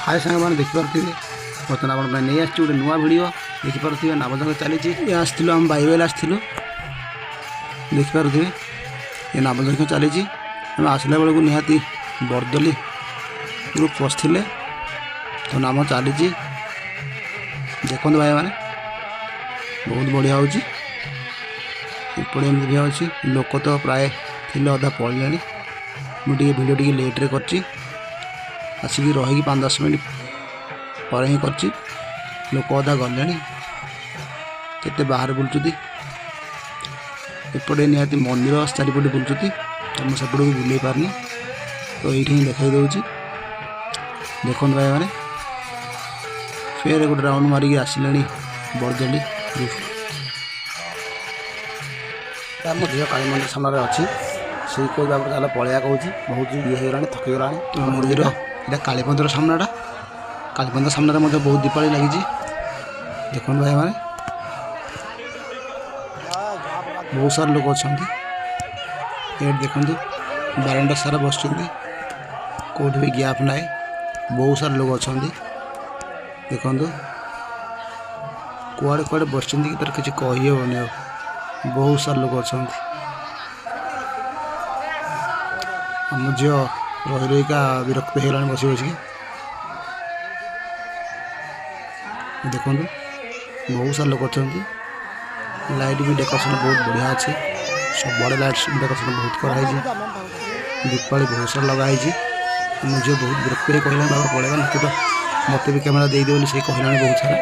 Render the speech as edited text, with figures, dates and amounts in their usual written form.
हाय सांग मैंने देखिपे बर्तमान आप नहीं आस गोटे नुआ भिड देखिपे नामजंग चली आसलु आम बैबेल आसलु देखिपे ये नामजंग चली आम आसला बेलू निहाती बरदली ग्रुप पशि तो नाम चली देखो भाई मैंने बहुत बढ़िया होपटे एमती भी अच्छी लोक तो प्राय थी अधा पड़े मुझे भिडियो टी लेट्रे कर आसिक रही 5-10 मिनट पर ही कर लोक अधा गले केते बाहर बुलूँ एपटे निहाती मंदिर चारिपटे बुलूँ तो मुझे सेपट को बुले पारनी तो ये देखा दूसरी देखो भाई मैंने फेर गोटे राउंड मारिक आसिले बरदली आम झील काली मंदिर सामने अच्छी से कोई बाबू चल पलैया कहूँ बहुत ये होगा थकीगला मंदिर यहाँ काली मंदिर सामनाटा काली मंदिर सामने मुझे बहुत दीपावली लगी देखो भाई मैंने बहुत सारे लोग अच्छा ये देखो बारंडा सारा बस कौट भी गैप ना बहुत सारे लोग अच्छा देखो कुआड़े कुआड़े बस कि तार किसी कहीहनी बहुत सारे लोग अच्छा आम झी रही रहीका विरक्त होगा बस बस देखो बहुत सारे लोग अच्छा लाइट भी डेकोरेशन बहुत बढ़िया अच्छे सब बड़े लाइट डेकोरेशन बहुत कराई दीपावली बहुत सारा लगाई मुझे बहुत विरक्त कहला बाबा पड़ेगा मत भी कैमेरा दे से कहला बहुत सारा